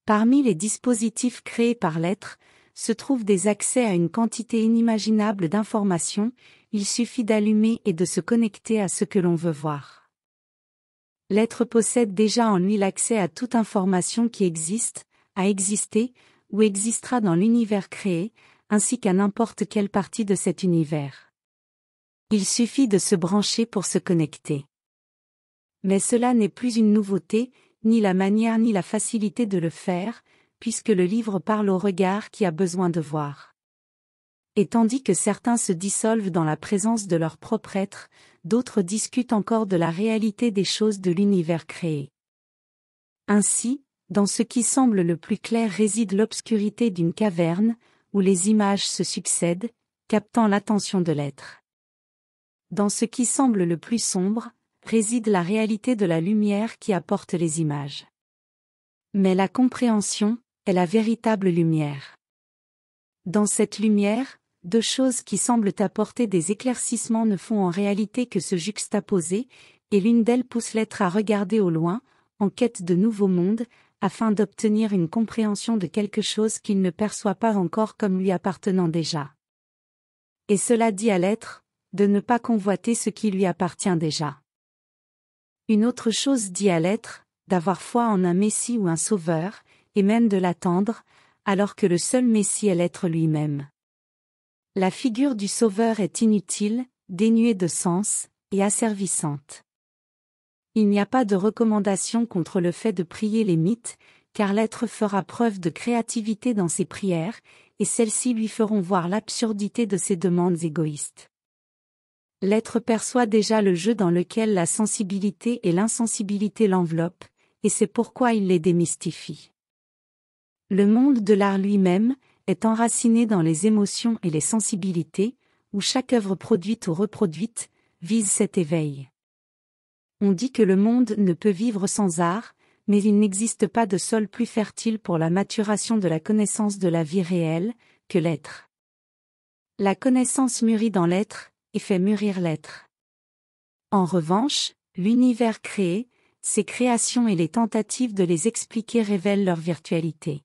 Parmi les dispositifs créés par l'être, se trouvent des accès à une quantité inimaginable d'informations, il suffit d'allumer et de se connecter à ce que l'on veut voir. L'être possède déjà en lui l'accès à toute information qui existe, a existé, ou existera dans l'univers créé, ainsi qu'à n'importe quelle partie de cet univers. Il suffit de se brancher pour se connecter. Mais cela n'est plus une nouveauté, ni la manière ni la facilité de le faire, puisque le livre parle au regard qui a besoin de voir. Et tandis que certains se dissolvent dans la présence de leur propre être, d'autres discutent encore de la réalité des choses de l'univers créé. Ainsi, dans ce qui semble le plus clair réside l'obscurité d'une caverne, où les images se succèdent, captant l'attention de l'être. Dans ce qui semble le plus sombre, réside la réalité de la lumière qui apporte les images. Mais la compréhension est la véritable lumière. Dans cette lumière, deux choses qui semblent apporter des éclaircissements ne font en réalité que se juxtaposer, et l'une d'elles pousse l'être à regarder au loin, en quête de nouveaux mondes, afin d'obtenir une compréhension de quelque chose qu'il ne perçoit pas encore comme lui appartenant déjà. Et cela dit à l'être, de ne pas convoiter ce qui lui appartient déjà. Une autre chose dit à l'être, d'avoir foi en un Messie ou un Sauveur, et même de l'attendre, alors que le seul Messie est l'être lui-même. La figure du Sauveur est inutile, dénuée de sens, et asservissante. Il n'y a pas de recommandation contre le fait de prier les mythes, car l'être fera preuve de créativité dans ses prières, et celles-ci lui feront voir l'absurdité de ses demandes égoïstes. L'être perçoit déjà le jeu dans lequel la sensibilité et l'insensibilité l'enveloppent, et c'est pourquoi il les démystifie. Le monde de l'art lui-même est enraciné dans les émotions et les sensibilités, où chaque œuvre produite ou reproduite vise cet éveil. On dit que le monde ne peut vivre sans art, mais il n'existe pas de sol plus fertile pour la maturation de la connaissance de la vie réelle que l'être. La connaissance mûrit dans l'être, et fait mûrir l'être. En revanche, l'univers créé, ses créations et les tentatives de les expliquer révèlent leur virtualité.